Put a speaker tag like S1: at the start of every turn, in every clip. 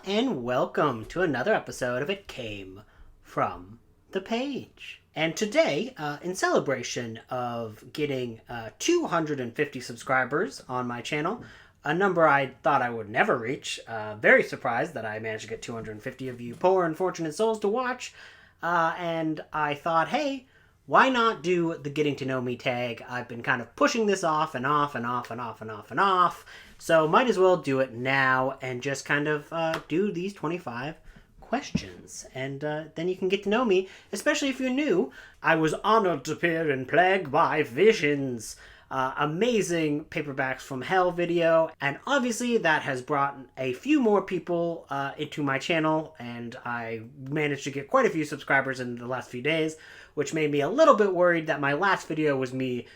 S1: and welcome to another episode of It Came From the Page. And today, in celebration of getting 250 subscribers on my channel, a number I thought I would never reach, very surprised that I managed to get 250 of you poor unfortunate souls to watch, and I thought, hey, why not do the Getting to Know Me tag? I've been kind of pushing this off and off and off and off and off and off. So might as well do it now and just kind of do these 25 questions. And then you can get to know me, especially if you're new. I was honored to appear in Plagued by Visions. Amazing Paperbacks from Hell video, and obviously that has brought a few more people into my channel, and I managed to get quite a few subscribers in the last few days, which made me a little bit worried that my last video was me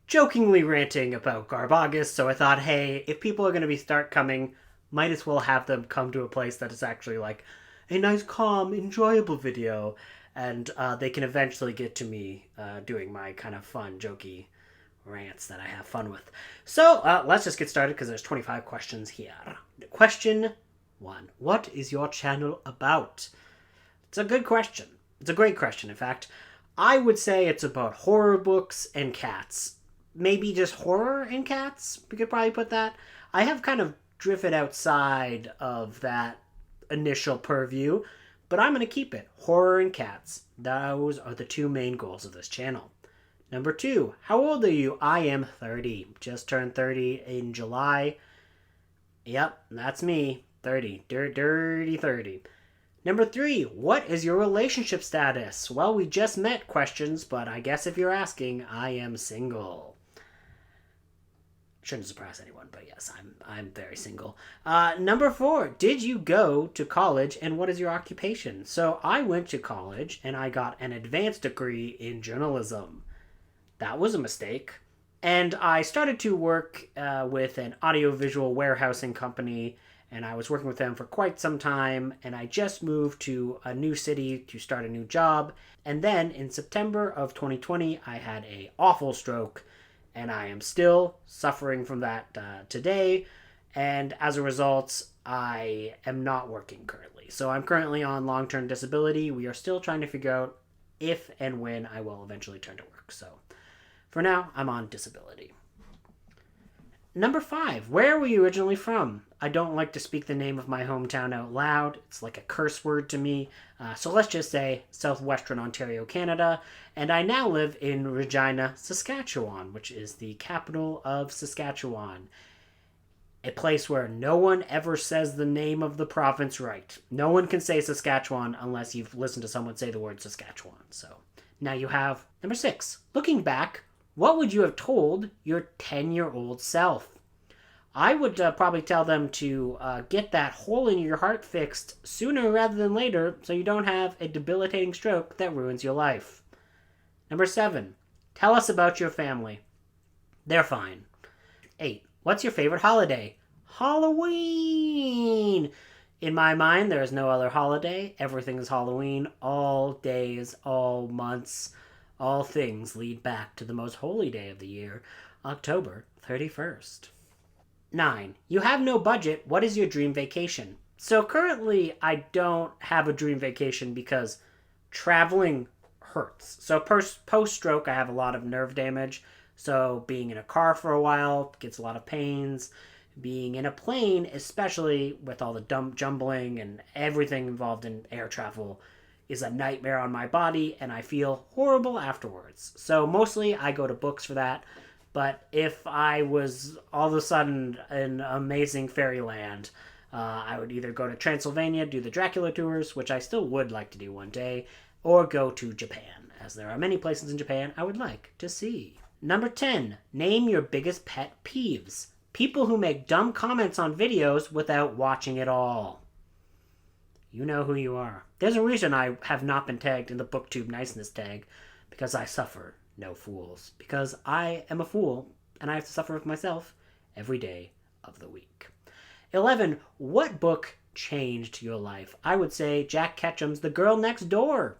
S1: jokingly ranting about Garbagus. So I thought, hey, if people are going to start coming, might as well have them come to a place that is actually like a nice, calm, enjoyable video, and they can eventually get to me doing my kind of fun, jokey rants that I have fun with. So let's just get started because there's 25 questions here. Question 1. What is your channel about? It's a good question. It's a great question, in fact. I would say it's about horror books and cats. Maybe just horror and cats? We could probably put that. I have kind of drifted outside of that initial purview, but I'm going to keep it. Horror and cats. Those are the two main goals of this channel. Number 2, how old are you? I am 30. Just turned 30 in July. Yep, that's me. 30. Dirty 30. Number 3, what is your relationship status? Well, we just met questions, but I guess if you're asking, I am single. Shouldn't surprise anyone, but yes, I'm very single. Number 4, did you go to college, and what is your occupation? So I went to college, and I got an advanced degree in journalism. That was a mistake. And I started to work with an audiovisual warehousing company, and I was working with them for quite some time, and I just moved to a new city to start a new job. And then in September of 2020, I had an awful stroke, and I am still suffering from that today. And as a result, I am not working currently. So I'm currently on long-term disability. We are still trying to figure out if and when I will eventually turn to work. So for now, I'm on disability. Number 5, where were you originally from? I don't like to speak the name of my hometown out loud. It's like a curse word to me. So let's just say southwestern Ontario, Canada. And I now live in Regina, Saskatchewan, which is the capital of Saskatchewan. A place where no one ever says the name of the province right. No one can say Saskatchewan unless you've listened to someone say the word Saskatchewan. So now you have number 6. Looking back, what would you have told your 10-year-old self? I would probably tell them to get that hole in your heart fixed sooner rather than later so you don't have a debilitating stroke that ruins your life. Number 7, tell us about your family. They're fine. 8, what's your favorite holiday? Halloween! In my mind, there is no other holiday. Everything is Halloween. All days, all months, all things lead back to the most holy day of the year, October 31st. 9, you have no budget. What is your dream vacation? So currently, I don't have a dream vacation because traveling hurts. So post-stroke, I have a lot of nerve damage. So being in a car for a while gets a lot of pains. Being in a plane, especially with all the jumbling and everything involved in air travel, is a nightmare on my body, and I feel horrible afterwards. So mostly I go to books for that. But if I was all of a sudden in amazing fairyland, I would either go to Transylvania, do the Dracula tours, which I still would like to do one day, or go to Japan, as there are many places in Japan I would like to see. Number 10, name your biggest pet peeves. People who make dumb comments on videos without watching it all. You know who you are. There's a reason I have not been tagged in the BookTube niceness tag, because I suffer no fools. Because I am a fool, and I have to suffer with myself every day of the week. 11, what book changed your life? I would say Jack Ketchum's The Girl Next Door.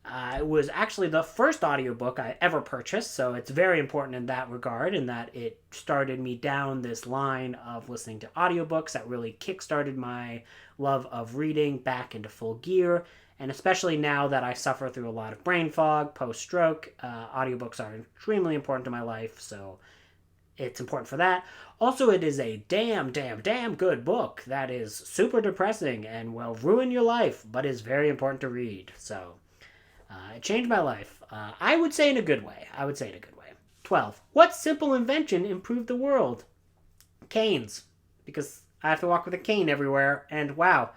S1: It was actually the first audiobook I ever purchased, so it's very important in that regard, in that it started me down this line of listening to audiobooks that really kickstarted my love of reading back into full gear. And especially now that I suffer through a lot of brain fog post-stroke, audiobooks are extremely important to my life, so it's important for that. Also, it is a damn good book that is super depressing and will ruin your life, but is very important to read. So, it changed my life. I would say in a good way. 12. What simple invention improved the world? Canes. Because I have to walk with a cane everywhere, and wow,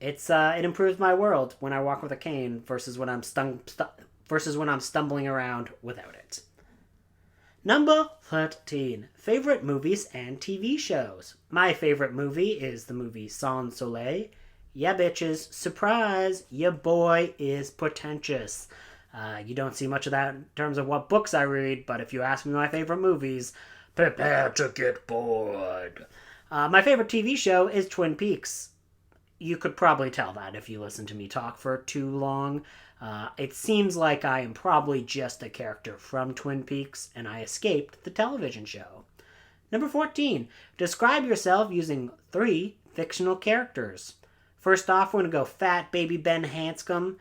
S1: it improves my world when I walk with a cane versus when I'm stumbling around without it. Number 13. Favorite movies and TV shows. My favorite movie is the movie Sans Soleil. Yeah, bitches, surprise, your boy is pretentious. You don't see much of that in terms of what books I read, but if you ask me my favorite movies, prepare to get bored. My favorite TV show is Twin Peaks. You could probably tell that if you listen to me talk for too long. It seems like I am probably just a character from Twin Peaks, and I escaped the television show. Number 14. Describe yourself using 3 fictional characters. First off, we're going to go Fat Baby Ben Hanscom.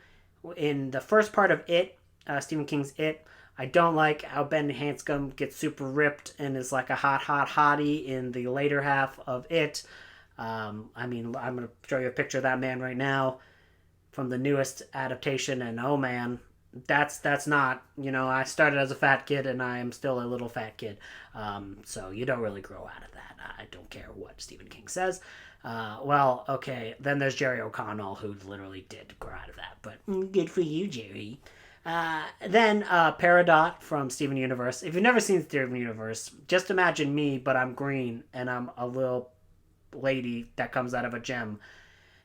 S1: In the first part of It, Stephen King's It, I don't like how Ben Hanscom gets super ripped and is like a hot hottie in the later half of It. I'm going to show you a picture of that man right now from the newest adaptation, and oh man, that's not, I started as a fat kid and I am still a little fat kid. So you don't really grow out of that. I don't care what Stephen King says. Well, okay, then there's Jerry O'Connell, who literally did grow out of that, but good for you, Jerry. Then Peridot from Steven Universe. If you've never seen Steven Universe, just imagine me, but I'm green and I'm a little lady that comes out of a gem.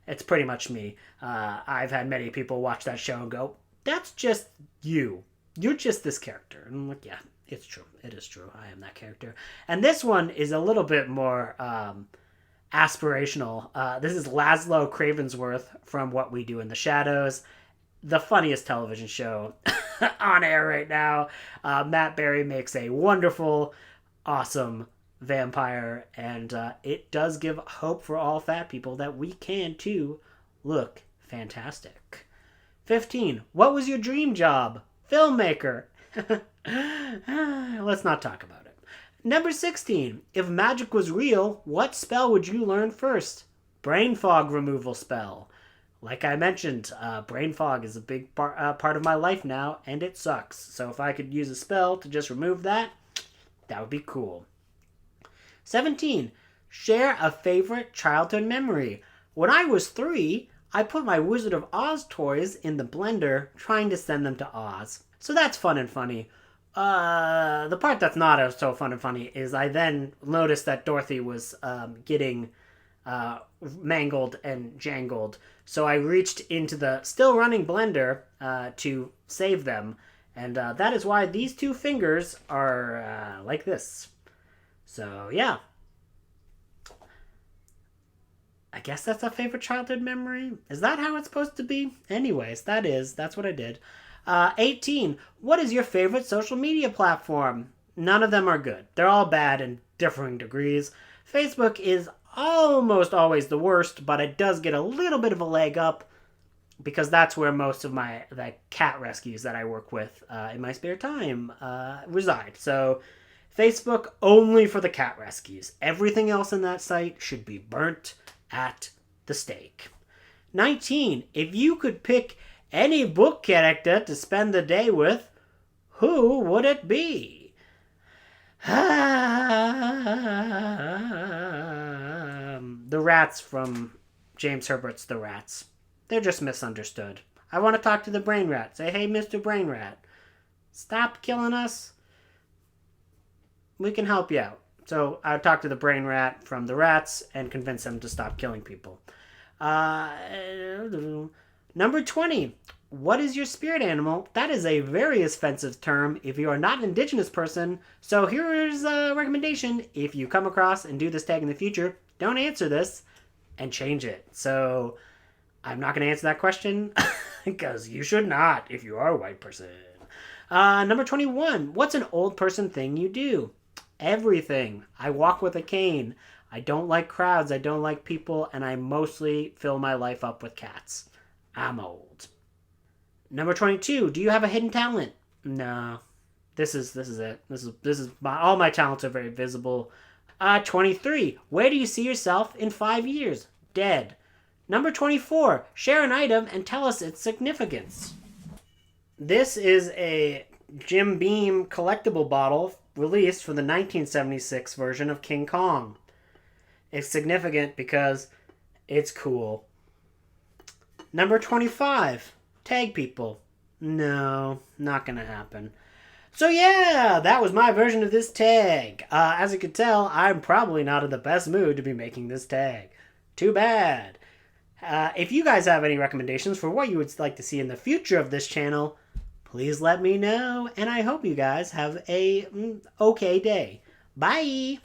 S1: It's pretty much me. I've had many people watch that show and go, that's just you. You're just this character. And I'm like, yeah, it's true. It is true. I am that character. And this one is a little bit more aspirational. This is Laszlo Cravensworth from What We Do in the Shadows, the funniest television show on air right now. Matt Berry makes a wonderful, awesome vampire, and it does give hope for all fat people that we can too look fantastic. 15. What was your dream job? Filmmaker. Let's not talk about it. Number 16. If magic was real, what spell would you learn first? Brain fog removal spell. Like I mentioned, brain fog is a big part of my life now, and it sucks. So if I could use a spell to just remove that, that would be cool. 17. Share a favorite childhood memory. When I was 3, I put my Wizard of Oz toys in the blender trying to send them to Oz. So that's fun and funny. The part that's not so fun and funny is I then noticed that Dorothy was getting mangled and jangled. So I reached into the still running blender to save them. And that is why these 2 fingers are like this. So, yeah. I guess that's a favorite childhood memory. Is that how it's supposed to be? Anyways, that's what I did. 18. What is your favorite social media platform? None of them are good. They're all bad in differing degrees. Facebook is almost always the worst, but it does get a little bit of a leg up because that's where most of the cat rescues that I work with in my spare time reside. So Facebook only for the cat rescues. Everything else in that site should be burnt at the stake. 19. If you could pick any book character to spend the day with, who would it be? The rats from James Herbert's The Rats. They're just misunderstood. I want to talk to the brain rat. Say, hey, Mr. Brain Rat, stop killing us. We can help you out. So I would talk to the brain rat from the rats and convince him to stop killing people. Number 20. What is your spirit animal? That is a very offensive term if you are not an indigenous person. So here's a recommendation. If you come across and do this tag in the future, don't answer this and change it. So I'm not going to answer that question Because you should not if you are a white person. Number 21. What's an old person thing you do? Everything. I walk with a cane. I don't like crowds. I don't like people. And I mostly fill my life up with cats. I'm old. Number 22. Do you have a hidden talent? No. This is it. All my talents are very visible. 23. Where do you see yourself in 5 years? Dead. Number 24. Share an item and tell us its significance. This is a Jim Beam collectible bottle released for the 1976 version of King Kong. It's significant because it's cool. Number 25. Tag people. No, not gonna happen. So yeah, that was my version of this tag. As you can tell, I'm probably not in the best mood to be making this tag. Too bad. If you guys have any recommendations for what you would like to see in the future of this channel, please let me know. And I hope you guys have a okay day. Bye!